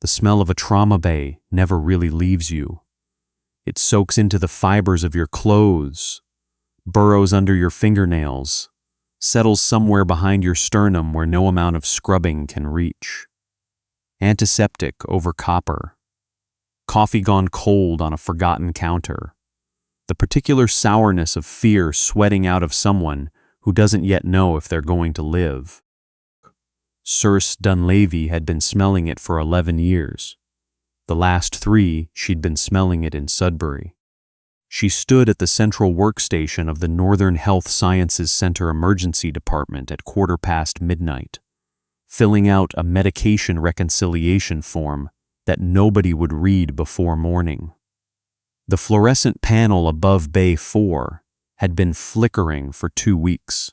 The smell of a trauma bay never really leaves you. It soaks into the fibers of your clothes, burrows under your fingernails, settles somewhere behind your sternum where no amount of scrubbing can reach. Antiseptic over copper. Coffee gone cold on a forgotten counter. The particular sourness of fear sweating out of someone who doesn't yet know if they're going to live. Saoirse Dunleavy had been smelling it for 11 years. The last 3, she'd been smelling it in Sudbury. She stood at the central workstation of the Northern Health Sciences Center Emergency Department at midnight, filling out a medication reconciliation form that nobody would read before morning. The fluorescent panel above Bay 4 had been flickering for 2 weeks.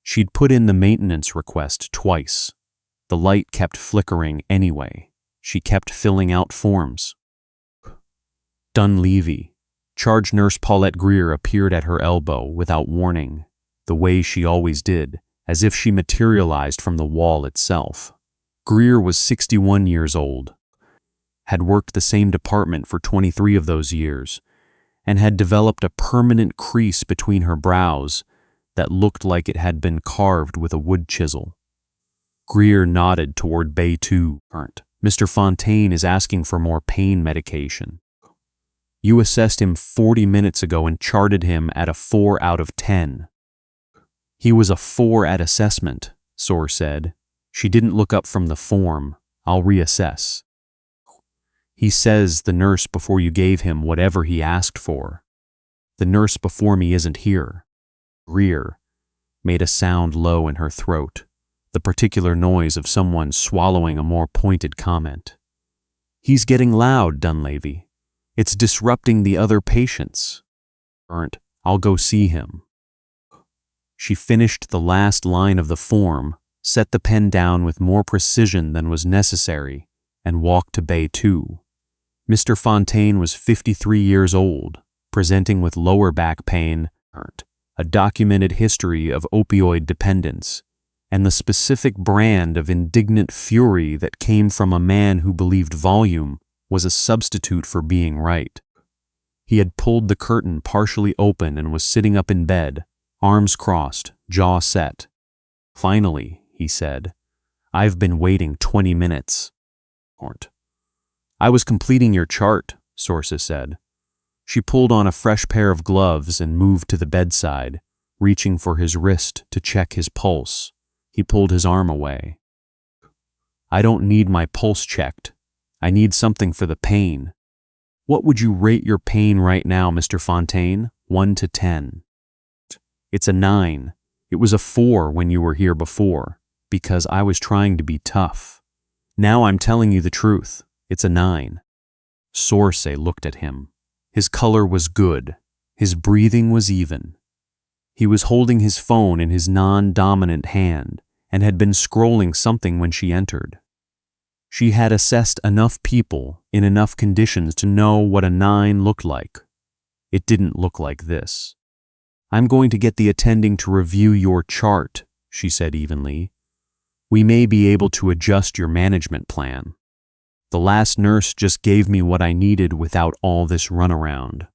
She'd put in the maintenance request twice. The light kept flickering anyway. She kept filling out forms. Dunleavy. Charge Nurse Paulette Greer appeared at her elbow without warning, the way she always did, as if she materialized from the wall itself. Greer was 61 years old, had worked the same department for 23 of those years, and had developed a permanent crease between her brows that looked like it had been carved with a wood chisel. Greer nodded toward Bay 2. Mr. Fontaine is asking for more pain medication. You assessed him 40 minutes ago and charted him at a 4 out of 10. He was a 4 at assessment, Saoirse said. She didn't look up from the form. I'll reassess. He says the nurse before you gave him whatever he asked for. The nurse before me isn't here. Greer made a sound low in her throat, the particular noise of someone swallowing a more pointed comment. He's getting loud, Dunleavy. It's disrupting the other patients. I'll go see him. She finished the last line of the form, set the pen down with more precision than was necessary, and walked to Bay 2. Mr. Fontaine was 53 years old, presenting with lower back pain, a documented history of opioid dependence, and the specific brand of indignant fury that came from a man who believed volume was a substitute for being right. He had pulled the curtain partially open and was sitting up in bed, arms crossed, jaw set. Finally, he said, I've been waiting 20 minutes. I was completing your chart, Saoirse said. She pulled on a fresh pair of gloves and moved to the bedside, reaching for his wrist to check his pulse. He pulled his arm away. I don't need my pulse checked. I need something for the pain. What would you rate your pain right now, Mr. Fontaine? 1 to 10. It's a 9. It was a 4 when you were here before, because I was trying to be tough. Now I'm telling you the truth. It's a 9. Saoirse looked at him. His color was good. His breathing was even. He was holding his phone in his non-dominant hand and had been scrolling something when she entered. She had assessed enough people in enough conditions to know what a 9 looked like. It didn't look like this. I'm going to get the attending to review your chart, she said evenly. We may be able to adjust your management plan. The last nurse just gave me what I needed without all this runaround.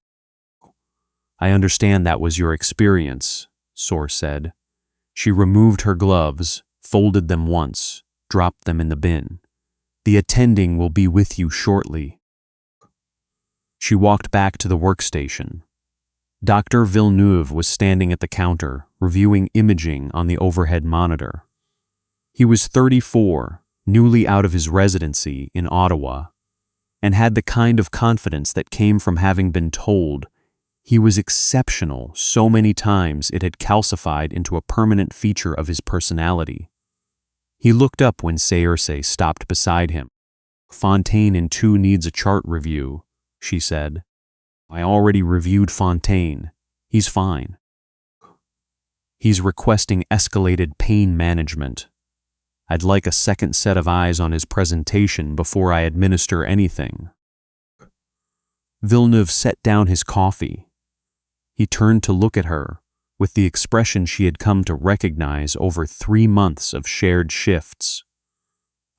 I understand that was your experience, Saoirse said. She removed her gloves, folded them once, dropped them in the bin. The attending will be with you shortly. She walked back to the workstation. Dr. Villeneuve was standing at the counter, reviewing imaging on the overhead monitor. He was 34, newly out of his residency in Ottawa, and had the kind of confidence that came from having been told he was exceptional so many times it had calcified into a permanent feature of his personality. He looked up when Saoirse stopped beside him. Fontaine in 2 needs a chart review, she said. I already reviewed Fontaine. He's fine. He's requesting escalated pain management. I'd like a second set of eyes on his presentation before I administer anything. Villeneuve set down his coffee. He turned to look at her, with the expression she had come to recognize over 3 months of shared shifts.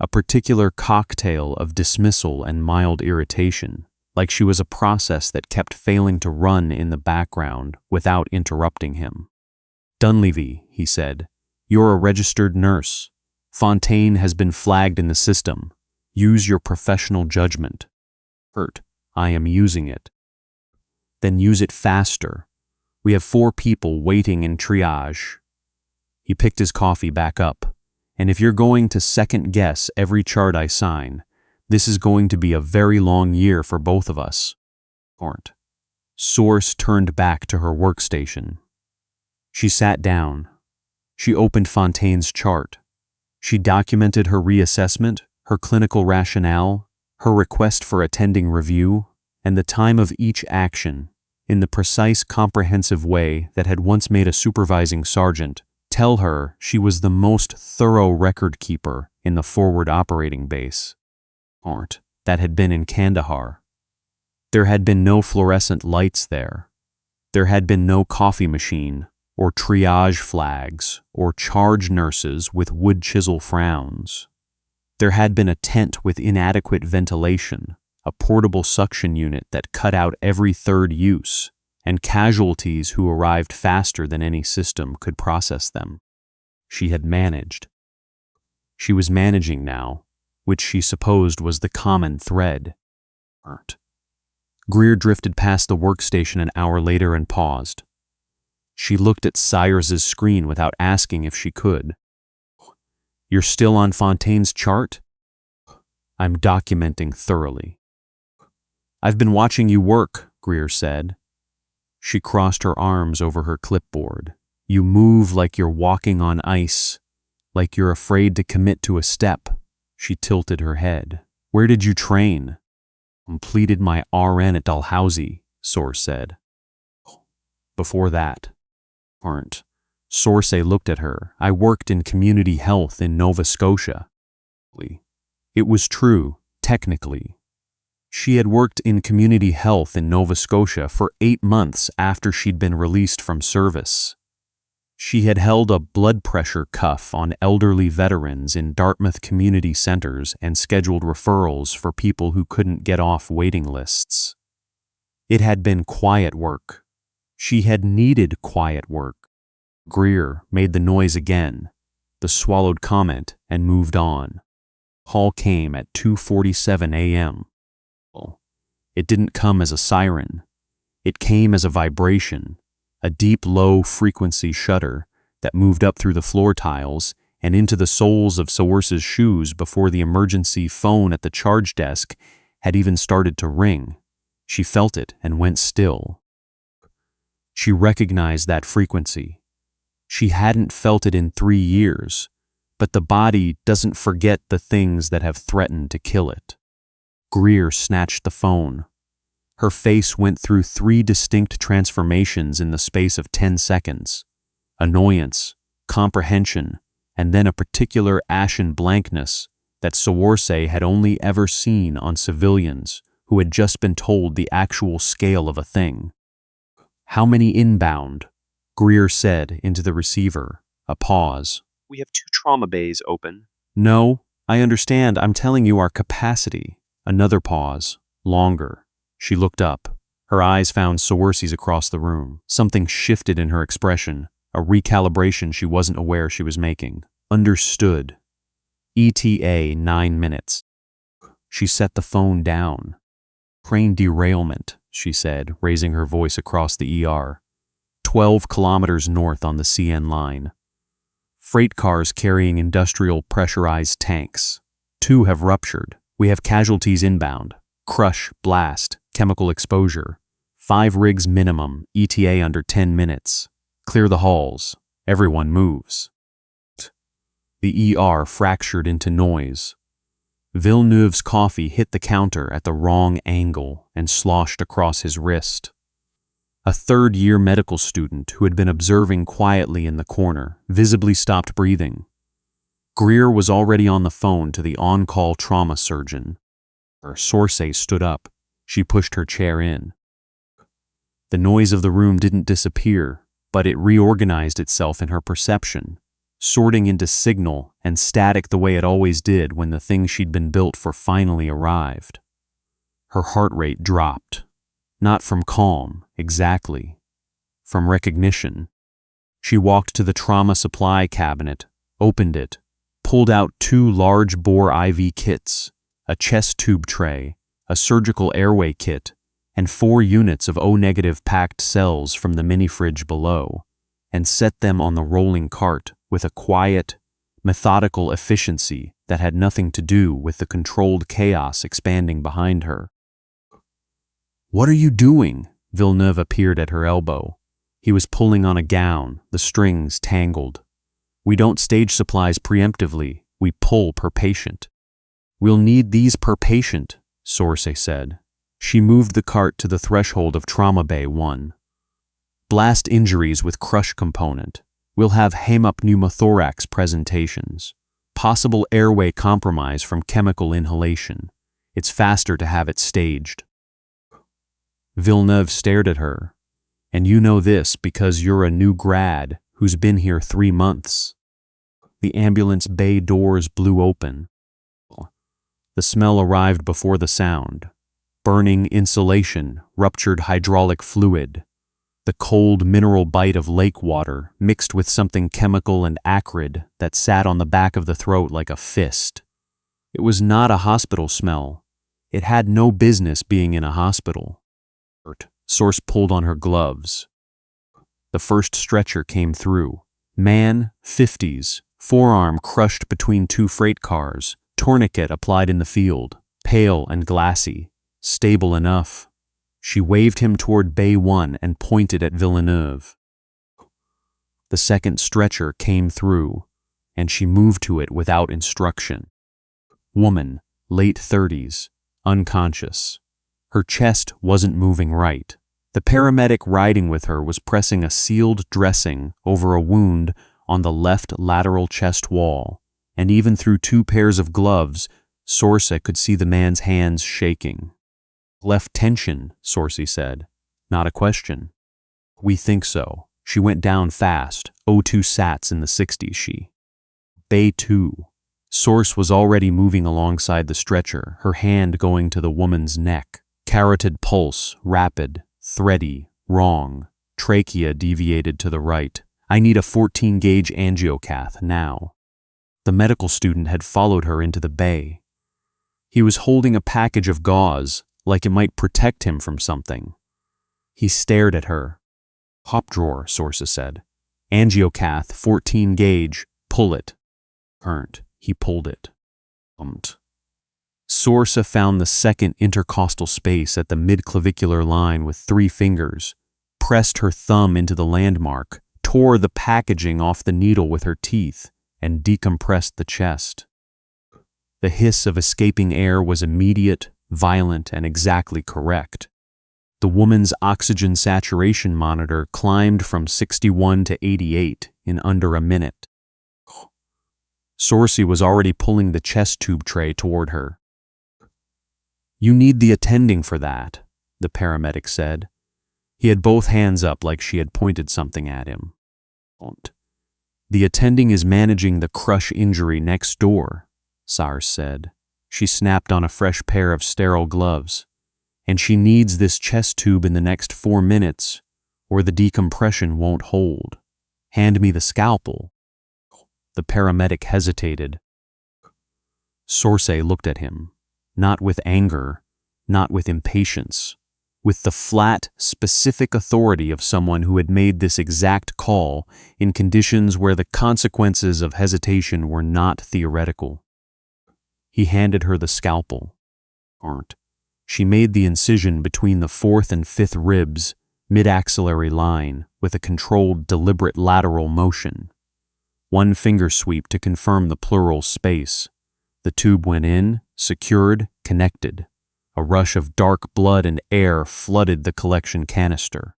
a particular cocktail of dismissal and mild irritation, like she was a process that kept failing to run in the background without interrupting him. "Dunleavy," he said, "you're a registered nurse. Fontaine has been flagged in the system. Use your professional judgment." "Hurt. I am using it." "Then use it faster. We have 4 people waiting in triage." He picked his coffee back up. "And if you're going to second-guess every chart I sign, this is going to be a very long year for both of us." Warrant. Saoirse turned back to her workstation. She sat down. She opened Fontaine's chart. She documented her reassessment, her clinical rationale, her request for attending review, and the time of each action, in the precise, comprehensive way that had once made a supervising sergeant tell her she was the most thorough record keeper in the forward operating base. That had been in Kandahar. There had been no fluorescent lights there. There had been no coffee machine, or triage flags, or charge nurses with wood chisel frowns. There had been a tent with inadequate ventilation, a portable suction unit that cut out every third use, and casualties who arrived faster than any system could process them. She had managed. She was managing now, which she supposed was the common thread. Greer drifted past the workstation an hour later and paused. She looked at Saoirse's screen without asking if she could. "You're still on Fontaine's chart?" "I'm documenting thoroughly." "I've been watching you work," Greer said. She crossed her arms over her clipboard. "You move like you're walking on ice, like you're afraid to commit to a step." She tilted her head. "Where did you train?" "Completed my RN at Dalhousie," Saoirse said. "Before that?" Saoirse looked at her. "I worked in community health in Nova Scotia." It was true, technically. She had worked in community health in Nova Scotia for 8 months after she'd been released from service. She had held a blood pressure cuff on elderly veterans in Dartmouth community centers and scheduled referrals for people who couldn't get off waiting lists. It had been quiet work. She had needed quiet work. Greer made the noise again, the swallowed comment, and moved on. Call came at 2:47 a.m. It didn't come as a siren. It came as a vibration, a deep, low-frequency shudder that moved up through the floor tiles and into the soles of Saoirse's shoes before the emergency phone at the charge desk had even started to ring. She felt it and went still. She recognized that frequency. She hadn't felt it in 3 years, but the body doesn't forget the things that have threatened to kill it. Greer snatched the phone. Her face went through 3 distinct transformations in the space of 10 seconds. Annoyance, comprehension, and then a particular ashen blankness that Saoirse had only ever seen on civilians who had just been told the actual scale of a thing. "How many inbound?" Greer said into the receiver. A pause. "We have 2 trauma bays open." "No, I understand. I'm telling you our capacity." Another pause. Longer. She looked up. Her eyes found Saoirse's across the room. Something shifted in her expression, a recalibration she wasn't aware she was making. Understood. ETA 9 minutes. She set the phone down. "Train derailment," she said, raising her voice across the ER. 12 kilometers north on the CN line. Freight cars carrying industrial pressurized tanks. 2 have ruptured. We have casualties inbound. Crush, blast, chemical exposure. 5 rigs minimum, ETA under 10 minutes. Clear the halls. Everyone moves. The ER fractured into noise. Villeneuve's coffee hit the counter at the wrong angle and sloshed across his wrist. A third-year medical student who had been observing quietly in the corner visibly stopped breathing. Greer was already on the phone to the on-call trauma surgeon. Saoirse stood up. She pushed her chair in. The noise of the room didn't disappear, but it reorganized itself in her perception. sorting into signal and static the way it always did when the thing she'd been built for finally arrived. Her heart rate dropped. Not from calm, exactly. From recognition. She walked to the trauma supply cabinet, opened it, pulled out 2 large-bore IV kits, a chest tube tray, a surgical airway kit, and 4 units of O-negative packed cells from the mini-fridge below, and set them on the rolling cart with a quiet, methodical efficiency that had nothing to do with the controlled chaos expanding behind her. "What are you doing?" Villeneuve appeared at her elbow. He was pulling on a gown, the strings tangled. "We don't stage supplies preemptively, we pull per patient." "We'll need these per patient," Saoirse said. She moved the cart to the threshold of Trauma Bay 1. "Blast injuries with crush component. We'll have hemopneumothorax presentations. Possible airway compromise from chemical inhalation. It's faster to have it staged." Villeneuve stared at her. "And you know this because you're a new grad who's been here 3 months." The ambulance bay doors blew open. The smell arrived before the sound. Burning insulation, ruptured hydraulic fluid. The cold mineral bite of lake water mixed with something chemical and acrid that sat on the back of the throat like a fist. It was not a hospital smell. It had no business being in a hospital. Saoirse pulled on her gloves. The first stretcher came through. Man, 50s, forearm crushed between 2 freight cars, tourniquet applied in the field, pale and glassy, stable enough. She waved him toward Bay 1 and pointed at Villeneuve. The second stretcher came through, and she moved to it without instruction. Woman, late 30s, unconscious. Her chest wasn't moving right. The paramedic riding with her was pressing a sealed dressing over a wound on the left lateral chest wall, and even through 2 pairs of gloves, Saoirse could see the man's hands shaking. "Left tension," Saoirse said. "Not a question." "We think so. She went down fast, O2 sats in the 60s, she." Bay 2. Saoirse was already moving alongside the stretcher, her hand going to the woman's neck. Carotid pulse, rapid, thready, wrong. Trachea deviated to the right. "I need a 14-gauge angiocath now." The medical student had followed her into the bay. He was holding a package of gauze, like it might protect him from something. He stared at her. "Hop drawer," Saoirse said. "Angiocath, 14-gauge, pull it." He pulled it. Saoirse found the second intercostal space at the midclavicular line with 3 fingers, pressed her thumb into the landmark, tore the packaging off the needle with her teeth, and decompressed the chest. The hiss of escaping air was immediate, violent, and exactly correct. The woman's oxygen saturation monitor climbed from 61 to 88 in under a minute. Saoirse was already pulling the chest tube tray toward her. "You need the attending for that," the paramedic said. He had both hands up like she had pointed something at him. "The attending is managing the crush injury next door," Saoirse said. She snapped on a fresh pair of sterile gloves. "And she needs this chest tube in the next 4 minutes, or the decompression won't hold. Hand me the scalpel." The paramedic hesitated. Saoirse looked at him, not with anger, not with impatience, with the flat, specific authority of someone who had made this exact call in conditions where the consequences of hesitation were not theoretical. He handed her the scalpel. She made the incision between the 4th and 5th ribs, mid-axillary line, with a controlled, deliberate lateral motion. 1 finger sweep to confirm the pleural space. The tube went in, secured, connected. A rush of dark blood and air flooded the collection canister.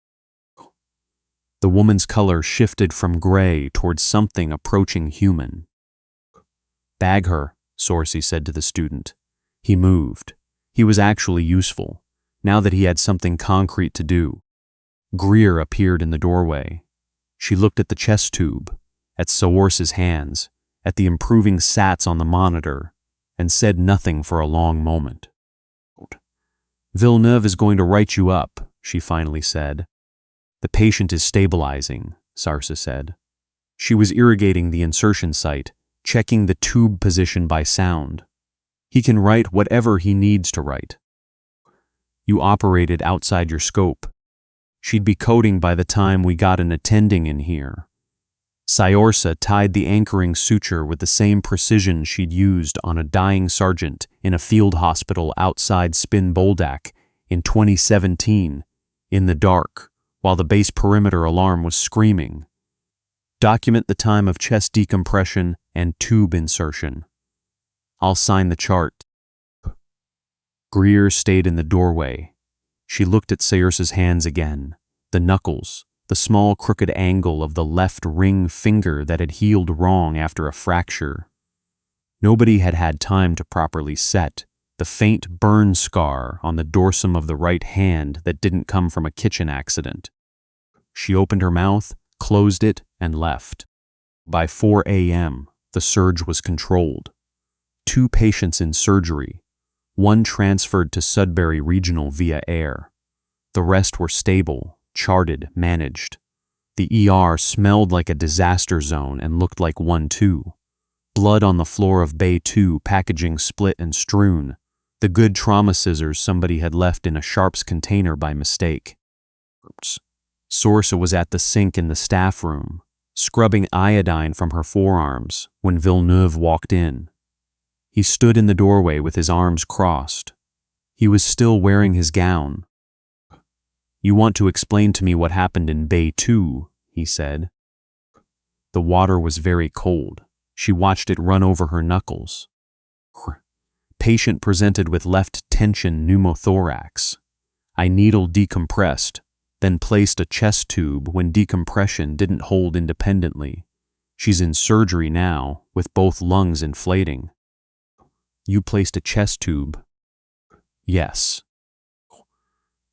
The woman's color shifted from gray towards something approaching human. "Bag her," Saoirse said to the student. He moved. He was actually useful, now that he had something concrete to do. Greer appeared in the doorway. She looked at the chest tube. at Saoirse's hands, at the improving sats on the monitor, and said nothing for a long moment. "Villeneuve is going to write you up," she finally said. "The patient is stabilizing," Saoirse said. She was irrigating the insertion site, checking the tube position by sound. "He can write whatever he needs to write." "You operated outside your scope. She'd be coding by the time we got an attending in here." Saoirse tied the anchoring suture with the same precision she'd used on a dying sergeant in a field hospital outside Spin Boldak in 2017, in the dark, while the base perimeter alarm was screaming. "Document the time of chest decompression and tube insertion. I'll sign the chart." Greer stayed in the doorway. She looked at Saoirse's hands again, the knuckles, the small crooked angle of the left ring finger that had healed wrong after a fracture. Nobody had had time to properly set the faint burn scar on the dorsum of the right hand that didn't come from a kitchen accident. She opened her mouth, closed it, and left. By 4 a.m., the surge was controlled. 2 patients in surgery, 1 transferred to Sudbury Regional via air. The rest were stable, charted, managed. The ER smelled like a disaster zone and looked like one too. Blood on the floor of Bay 2, packaging split and strewn. The good trauma scissors somebody had left in a Sharps container by mistake. Saoirse was at the sink in the staff room, scrubbing iodine from her forearms when Villeneuve walked in. He stood in the doorway with his arms crossed. He was still wearing his gown. "You want to explain to me what happened in Bay 2, he said. The water was very cold. She watched it run over her knuckles. "Patient presented with left tension pneumothorax. I needle decompressed, then placed a chest tube when decompression didn't hold independently. She's in surgery now, with both lungs inflating." "You placed a chest tube?" "Yes."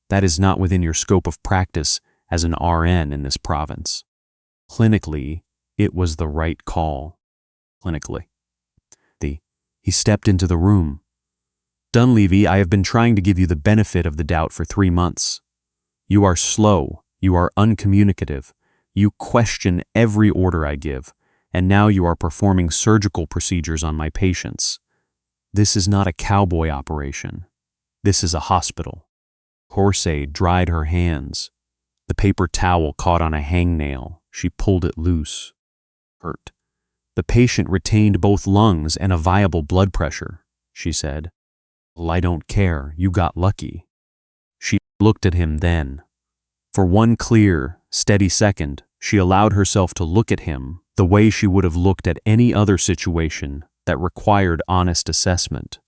"That is not within your scope of practice as an RN in this province." Clinically, it was the right call. Clinically. He stepped into the room. "Dunleavy, I have been trying to give you the benefit of the doubt for 3 months. You are slow, you are uncommunicative, you question every order I give, and now you are performing surgical procedures on my patients. This is not a cowboy operation. This is a hospital." Saoirse dried her hands. The paper towel caught on a hangnail. She pulled it loose. "Hurt. The patient retained both lungs and a viable blood pressure," she said. "Well, I don't care. You got lucky." She looked at him then. For one clear, steady second, she allowed herself to look at him the way she would have looked at any other situation that required honest assessment.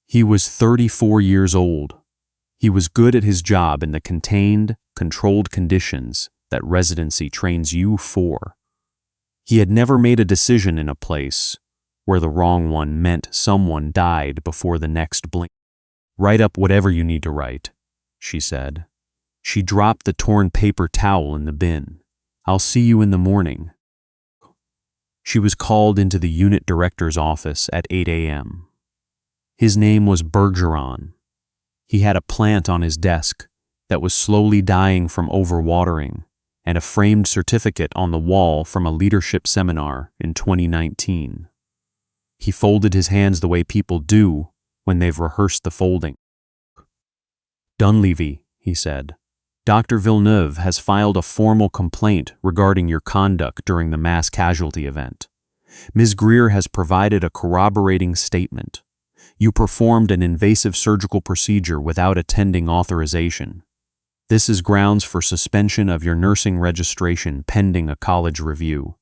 He was 34 years old. He was good at his job in the contained, controlled conditions that residency trains you for. He had never made a decision in a place where the wrong one meant someone died before the next blink. "Write up whatever you need to write," she said. She dropped the torn paper towel in the bin. "I'll see you in the morning." She was called into the unit director's office at 8 a.m. His name was Bergeron. He had a plant on his desk that was slowly dying from overwatering, and a framed certificate on the wall from a leadership seminar in 2019. He folded his hands the way people do when they've rehearsed the folding. "Dunleavy," he said, "Dr. Villeneuve has filed a formal complaint regarding your conduct during the mass casualty event. Ms. Greer has provided a corroborating statement. You performed an invasive surgical procedure without attending authorization. This is grounds for suspension of your nursing registration pending a college review."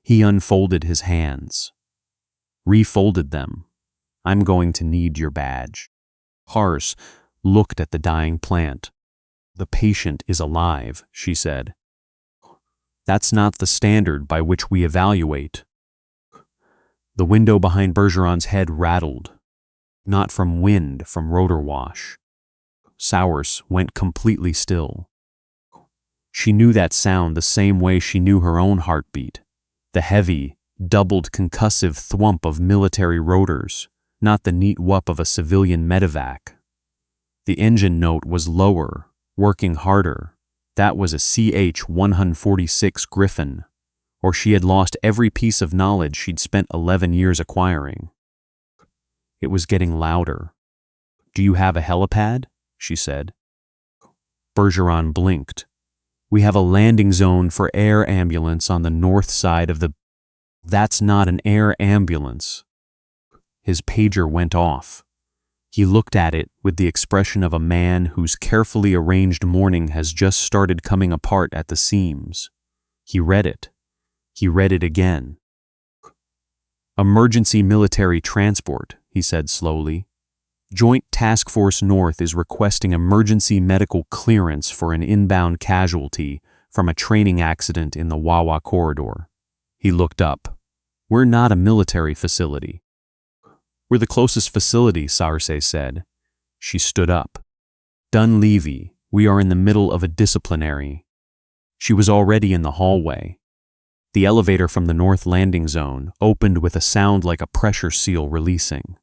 He unfolded his hands, refolded them. "I'm going to need your badge." Saoirse looked at the dying plant. "The patient is alive," she said. "That's not the standard by which we evaluate." The window behind Bergeron's head rattled. Not from wind, from rotor wash. Saoirse went completely still. She knew that sound the same way she knew her own heartbeat. The heavy, doubled concussive thwump of military rotors, not the neat whup of a civilian medevac. The engine note was lower, working harder. That was a CH-146 Griffin, or she had lost every piece of knowledge she'd spent 11 years acquiring. It was getting louder. "Do you have a helipad?" she said. Bergeron blinked. "We have a landing zone for air ambulance on the north side of the—" "That's not an air ambulance." His pager went off. He looked at it with the expression of a man whose carefully arranged morning has just started coming apart at the seams. He read it. He read it again. "Emergency military transport," he said slowly. "Joint Task Force North is requesting emergency medical clearance for an inbound casualty from a training accident in the Wawa corridor." He looked up. "We're not a military facility." "We're the closest facility," Saoirse said. She stood up. "Dunleavy, we are in the middle of a disciplinary." She was already in the hallway. The elevator from the north landing zone opened with a sound like a pressure seal releasing.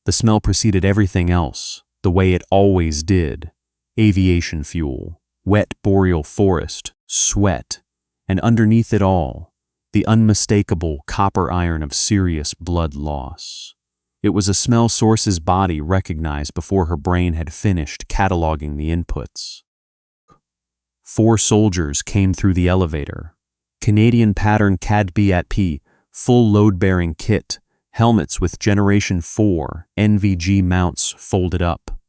The smell preceded everything else, the way it always did. Aviation fuel, wet boreal forest, sweat, and underneath it all, the unmistakable copper iron of serious blood loss. It was a smell Saoirse's body recognized before her brain had finished cataloging the inputs. 4 soldiers came through the elevator. Canadian pattern CAD-B-at-P, full load-bearing kit, helmets with Generation 4 NVG mounts folded up.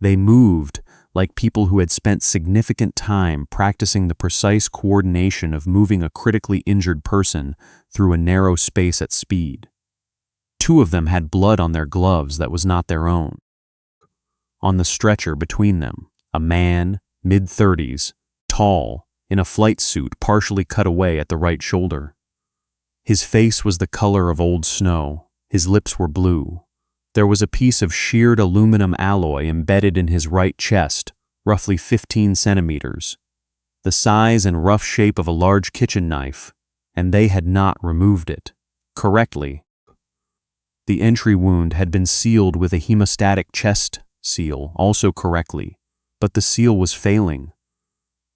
They moved like people who had spent significant time practicing the precise coordination of moving a critically injured person through a narrow space at speed. 2 of them had blood on their gloves that was not their own. On the stretcher between them, a man, mid-30s, tall, in a flight suit partially cut away at the right shoulder. His face was the color of old snow. His lips were blue. There was a piece of sheared aluminum alloy embedded in his right chest, roughly 15 centimeters, the size and rough shape of a large kitchen knife, and they had not removed it correctly. The entry wound had been sealed with a hemostatic chest seal, also correctly, but the seal was failing.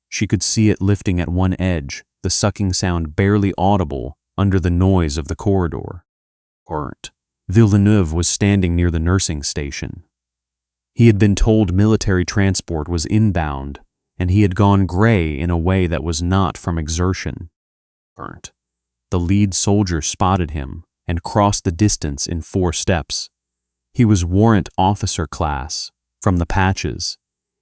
She could see it lifting at one edge, the sucking sound barely audible under the noise of the corridor. Warrant. Villeneuve was standing near the nursing station. He had been told military transport was inbound, and he had gone gray in a way that was not from exertion. Warrant. The lead soldier spotted him and crossed the distance in 4 steps. He was warrant officer class, from the patches,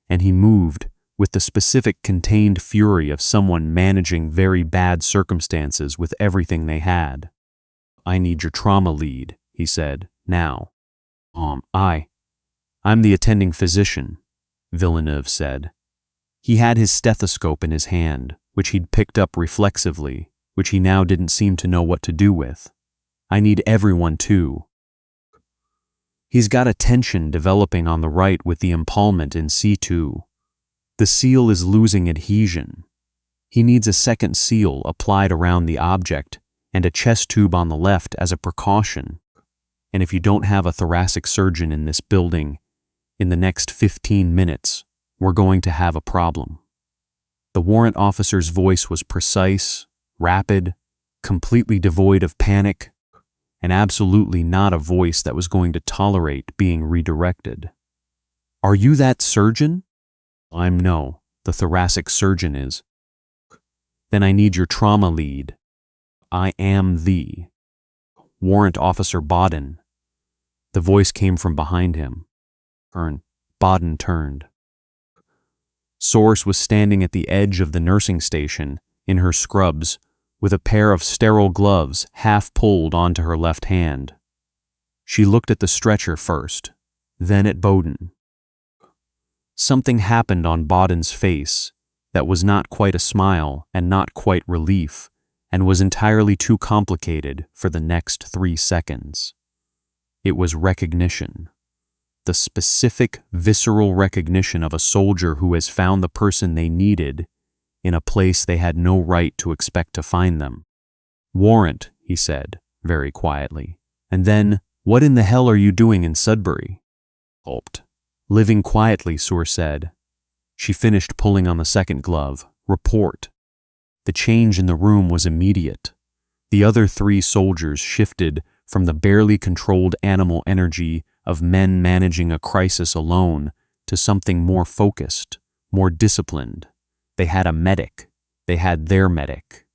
and he moved with the specific contained fury of someone managing very bad circumstances with everything they had. "I need your trauma lead," he said, "now." I'm the attending physician," Villeneuve said. He had his stethoscope in his hand, which he'd picked up reflexively, which he now didn't seem to know what to do with. "I need everyone too." He's got a tension developing on the right with the empalement in C2. The seal is losing adhesion. He needs a second seal applied around the object and a chest tube on the left as a precaution. And if you don't have a thoracic surgeon in this building, in the next 15 minutes, we're going to have a problem. The warrant officer's voice was precise, rapid, completely devoid of panic, and absolutely not a voice that was going to tolerate being redirected. "Are you that surgeon?" No, the thoracic surgeon is." "Then I need your trauma lead." "I am the Warrant Officer Bodden." The voice came from behind him. Bodden turned. Saoirse was standing at the edge of the nursing station, in her scrubs, with a pair of sterile gloves half pulled onto her left hand. She looked at the stretcher first, then at Bodden. Something happened on Bodden's face that was not quite a smile and not quite relief, and was entirely too complicated for the next 3 seconds. It was recognition. The specific, visceral recognition of a soldier who has found the person they needed in a place they had no right to expect to find them. "Warrant," he said, very quietly. And then, "What in the hell are you doing in Sudbury?" Gulped. "Living quietly," Saoirse said. She finished pulling on the second glove. "Report." The change in the room was immediate. The other 3 soldiers shifted from the barely controlled animal energy of men managing a crisis alone to something more focused, more disciplined. They had a medic. They had their medic.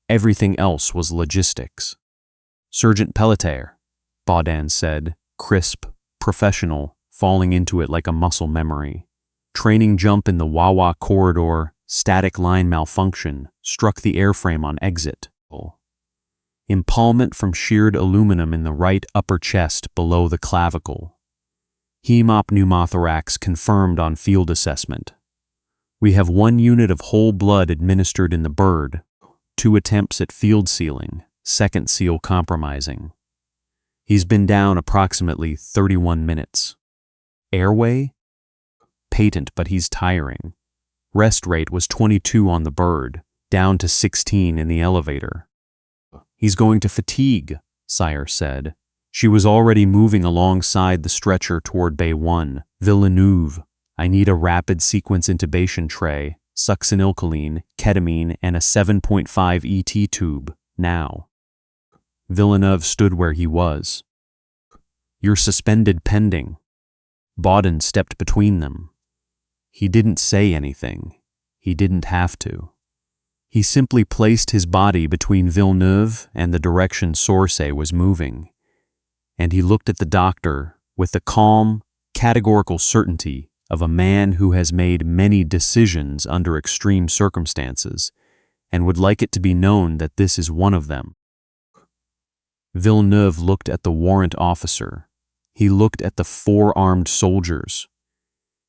Everything else was logistics. "Sergeant Pelletier," Baudin said, crisp, professional, falling into it like a muscle memory. "Training jump in the Wawa corridor, static line malfunction, struck the airframe on exit. Impalement from sheared aluminum in the right upper chest below the clavicle. Hemop pneumothorax confirmed on field assessment. We have 1 unit of whole blood administered in the bird, 2 attempts at field sealing, second seal compromising. He's been down approximately 31 minutes. Airway? Patent, but he's tiring. Rest rate was 22 on the bird, down to 16 in the elevator. He's going to fatigue, Saoirse said. She was already moving alongside the stretcher toward Bay 1. "Villeneuve, I need a rapid sequence intubation tray, succinylcholine, ketamine, and a 7.5 ET tube, now." Villeneuve stood where he was. "You're suspended pending." Baudin stepped between them. He didn't say anything. He didn't have to. He simply placed his body between Villeneuve and the direction Saoirse was moving, and he looked at the doctor with the calm, categorical certainty of a man who has made many decisions under extreme circumstances and would like it to be known that this is one of them. Villeneuve looked at the warrant officer. He looked at the 4 armed soldiers.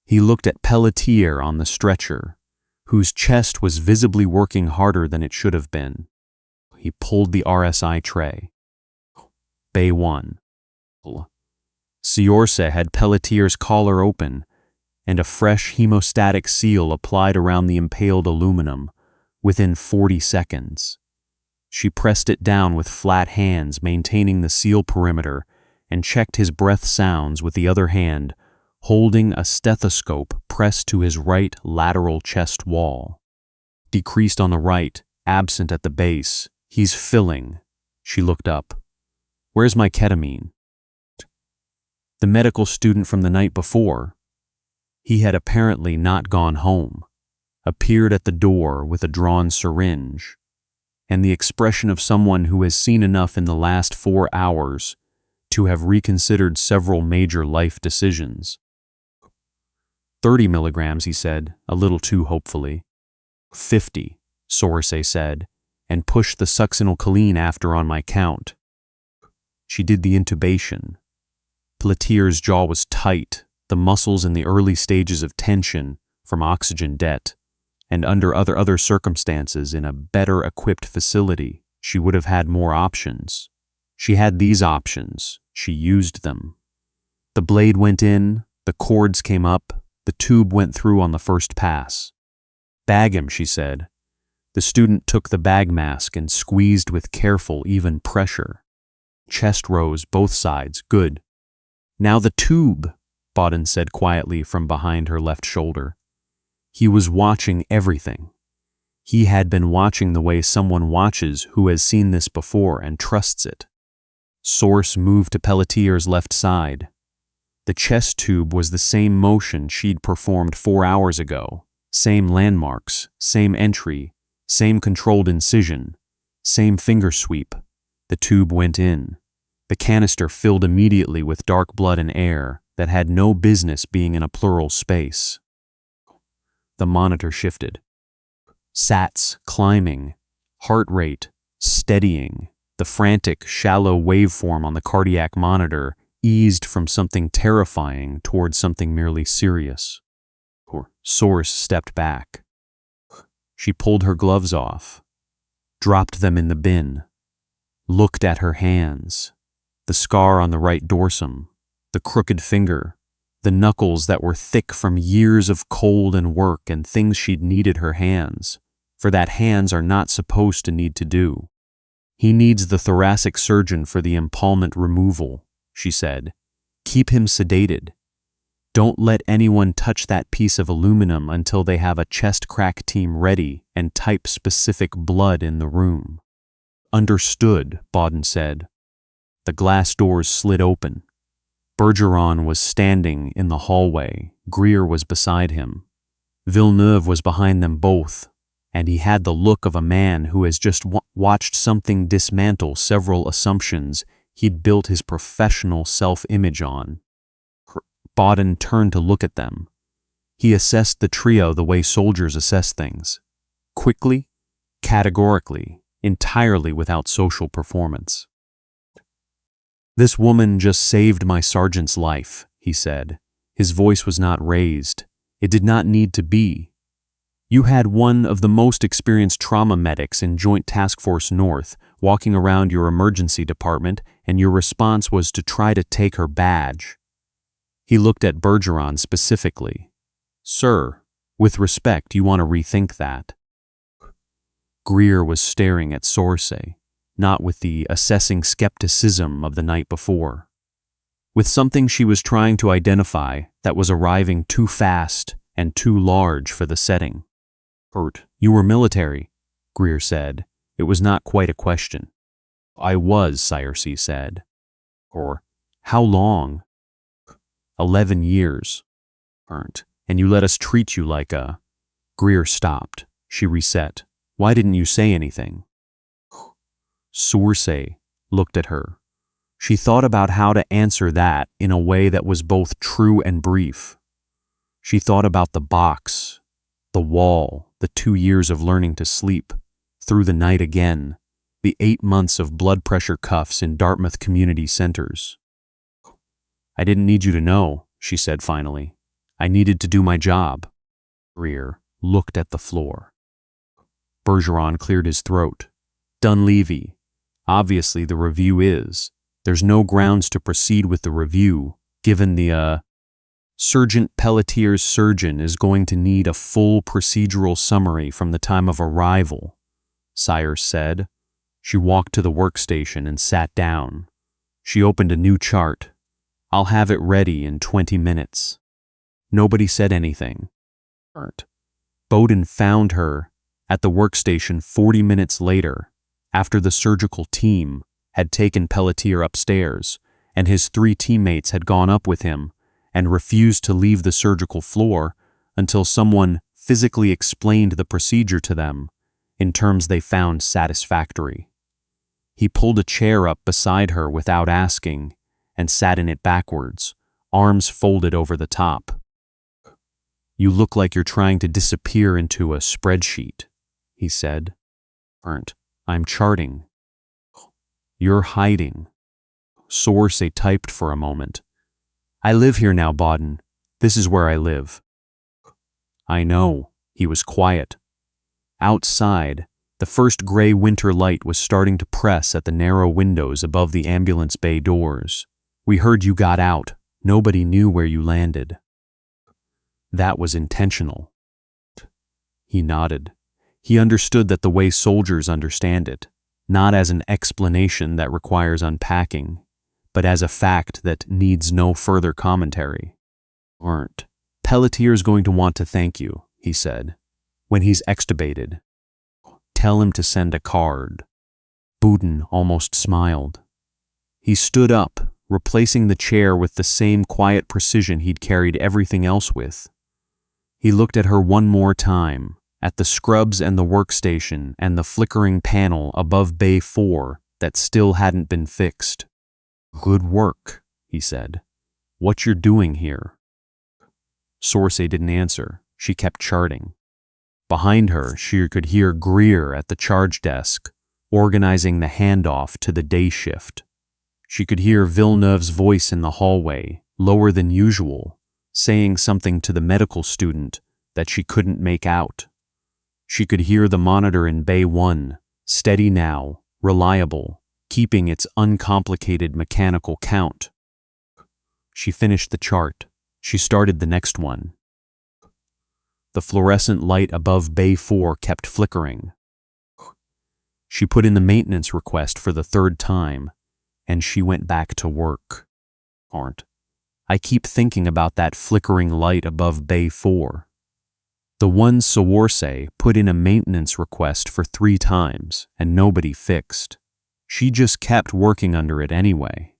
He looked at Pelletier on the stretcher, whose chest was visibly working harder than it should have been. He pulled the RSI tray. Bay 1. Saoirse had Pelletier's collar open, and a fresh hemostatic seal applied around the impaled aluminum within 40 seconds. She pressed it down with flat hands, maintaining the seal perimeter, and checked his breath sounds with the other hand, holding a stethoscope pressed to his right lateral chest wall. Decreased on the right, absent at the base. "He's filling." She looked up. "Where's my ketamine?" The medical student from the night before. He had apparently not gone home, appeared at the door with a drawn syringe, and the expression of someone who has seen enough in the last 4 hours to have reconsidered several major life decisions. 30 milligrams, he said, a little too hopefully. 50, Saoirse said, and pushed the succinylcholine after on my count. She did the intubation. Pelletier's jaw was tight, the muscles in the early stages of tension from oxygen debt, and under other circumstances in a better equipped facility, she would have had more options. She had these options. She used them. The blade went in, the cords came up, the tube went through on the first pass. "Bag him," she said. The student took the bag mask and squeezed with careful, even pressure. Chest rose, both sides. "Good." "Now the tube," Baudin said quietly from behind her left shoulder. He was watching everything. He had been watching the way someone watches who has seen this before and trusts it. Saoirse moved to Pelletier's left side. The chest tube was the same motion she'd performed 4 hours ago. Same landmarks, same entry, same controlled incision, same finger sweep. The tube went in. The canister filled immediately with dark blood and air that had no business being in a pleural space. The monitor shifted. Sats climbing, heart rate steadying. The frantic, shallow waveform on the cardiac monitor eased from something terrifying towards something merely serious. Saoirse stepped back. She pulled her gloves off, dropped them in the bin, looked at her hands, the scar on the right dorsum, the crooked finger, the knuckles that were thick from years of cold and work and things she'd needed her hands, for that hands are not supposed to need to do. He needs the thoracic surgeon for the epalement removal, she said. Keep him sedated. Don't let anyone touch that piece of aluminum until they have a chest crack team ready and type-specific blood in the room. Understood, Bauden said. The glass doors slid open. Bergeron was standing in the hallway. Greer was beside him. Villeneuve was behind them both, and he had the look of a man who has just watched something dismantle several assumptions he'd built his professional self-image on. Bauden turned to look at them. He assessed the trio the way soldiers assess things. Quickly, categorically, entirely without social performance. This woman just saved my sergeant's life, he said. His voice was not raised. It did not need to be. You had one of the most experienced trauma medics in Joint Task Force North walking around your emergency department, and your response was to try to take her badge. He looked at Bergeron specifically. Sir, with respect, you want to rethink that. Greer was staring at Saoirse, not with the assessing skepticism of the night before. With something she was trying to identify that was arriving too fast and too large for the setting. Kurt, you were military, Greer said. It was not quite a question. I was, Saoirse said. Or, how long? 11 years. And you let us treat you like a... Greer stopped. She reset. Why didn't you say anything? Saoirse looked at her. She thought about how to answer that in a way that was both true and brief. She thought about the box, the wall, the 2 years of learning to sleep, through the night again, the 8 months of blood pressure cuffs in Dartmouth community centers. I didn't need you to know, she said finally. I needed to do my job. Greer looked at the floor. Bergeron cleared his throat. Dunleavy, obviously the review is. There's no grounds to proceed with the review, given the, Sergeant Pelletier's surgeon is going to need a full procedural summary from the time of arrival, Saoirse said. She walked to the workstation and sat down. She opened a new chart. I'll have it ready in 20 minutes. Nobody said anything. Bauden found her at the workstation 40 minutes later, after the surgical team had taken Pelletier upstairs, and his 3 teammates had gone up with him and refused to leave the surgical floor until someone physically explained the procedure to them in terms they found satisfactory. He pulled a chair up beside her without asking and sat in it backwards, arms folded over the top. You look like you're trying to disappear into a spreadsheet, he said. I'm charting. You're hiding. Saoirse typed for a moment. I live here now, Bauden. This is where I live. I know. He was quiet. Outside, the first gray winter light was starting to press at the narrow windows above the ambulance bay doors. We heard you got out. Nobody knew where you landed. That was intentional. He nodded. He understood that the way soldiers understand it, not as an explanation that requires unpacking, but as a fact that needs no further commentary. Pelletier's going to want to thank you, he said. When he's extubated, tell him to send a card. Bauden almost smiled. He stood up, replacing the chair with the same quiet precision he'd carried everything else with. He looked at her one more time, at the scrubs and the workstation and the flickering panel above Bay 4 that still hadn't been fixed. Good work, he said. What you're doing here? Saoirse didn't answer. She kept charting. Behind her, she could hear Greer at the charge desk, organizing the handoff to the day shift. She could hear Villeneuve's voice in the hallway, lower than usual, saying something to the medical student that she couldn't make out. She could hear the monitor in Bay 1, steady now, reliable, keeping its uncomplicated mechanical count. She finished the chart. She started the next one. The fluorescent light above Bay 4 kept flickering. She put in the maintenance request for the third time, and she went back to work. Warrant. I keep thinking about that flickering light above Bay 4. The one Saoirse put in a maintenance request for 3 times, and nobody fixed. She just kept working under it anyway.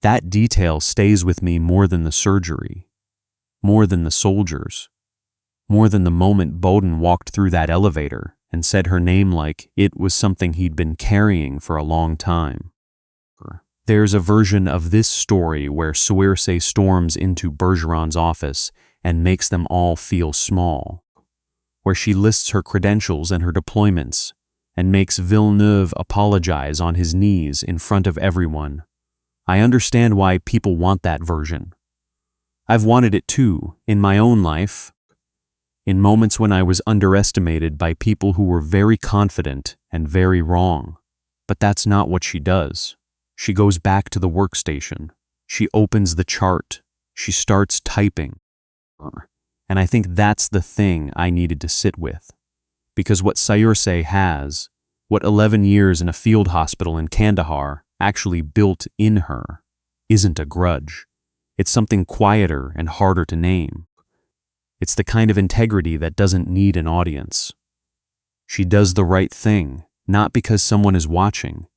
That detail stays with me more than the surgery, more than the soldiers, more than the moment Bowden walked through that elevator and said her name like it was something he'd been carrying for a long time. There's a version of this story where Saoirse storms into Bergeron's office and makes them all feel small, where she lists her credentials and her deployments and makes Villeneuve apologize on his knees in front of everyone. I understand why people want that version. I've wanted it too, in my own life, in moments when I was underestimated by people who were very confident and very wrong. But that's not what she does. She goes back to the workstation. She opens the chart. She starts typing. And I think that's the thing I needed to sit with. Because what Saoirse has, what 11 years in a field hospital in Kandahar actually built in her, isn't a grudge. It's something quieter and harder to name. It's the kind of integrity that doesn't need an audience. She does the right thing, not because someone is watching,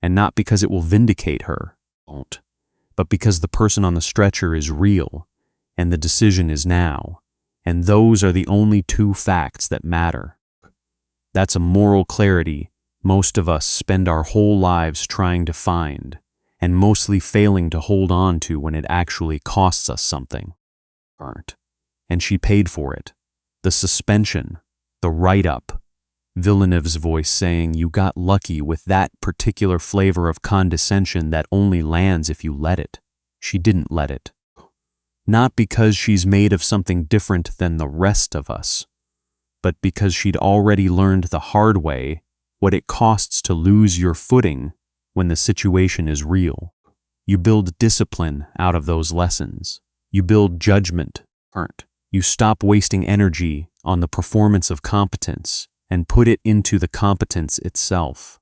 and not because it will vindicate her, but because the person on the stretcher is real, and the decision is now, and those are the only 2 facts that matter. That's a moral clarity most of us spend our whole lives trying to find, and mostly failing to hold on to when it actually costs us something. And she paid for it. The suspension, the write-up, Villeneuve's voice saying you got lucky with that particular flavor of condescension that only lands if you let it. She didn't let it. Not because she's made of something different than the rest of us, but because she'd already learned the hard way what it costs to lose your footing when the situation is real. You build discipline out of those lessons. You build judgment. You stop wasting energy on the performance of competence and put it into the competence itself.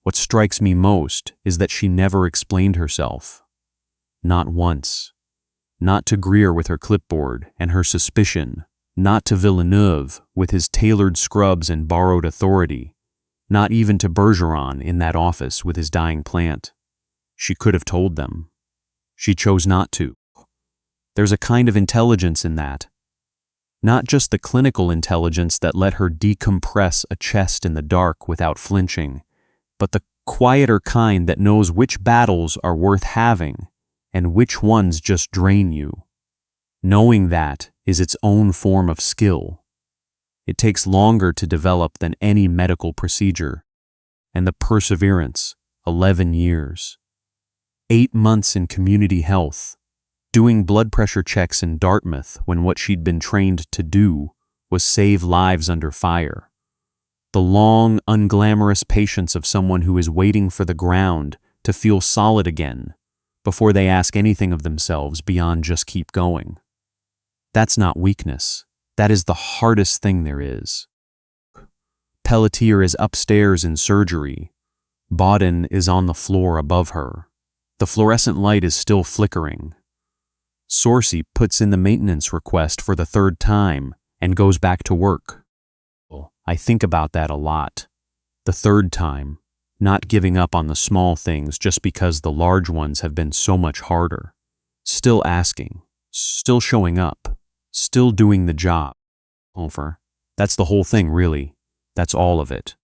What strikes me most is that she never explained herself. Not once. Not to Greer with her clipboard and her suspicion. Not to Villeneuve with his tailored scrubs and borrowed authority. Not even to Bergeron in that office with his dying plant. She could have told them. She chose not to. There's a kind of intelligence in that. Not just the clinical intelligence that let her decompress a chest in the dark without flinching, but the quieter kind that knows which battles are worth having and which ones just drain you. Knowing that is its own form of skill. It takes longer to develop than any medical procedure. And the perseverance, 11 years. 8 months in community health, doing blood pressure checks in Dartmouth when what she'd been trained to do was save lives under fire. The long, unglamorous patience of someone who is waiting for the ground to feel solid again before they ask anything of themselves beyond just keep going. That's not weakness. That is the hardest thing there is. Pelletier is upstairs in surgery. Bowden is on the floor above her. The fluorescent light is still flickering. Saoirse puts in the maintenance request for the 3rd time and goes back to work. I think about that a lot. The 3rd time, not giving up on the small things just because the large ones have been so much harder. Still asking, still showing up, still doing the job. Over. That's the whole thing, really. That's all of it.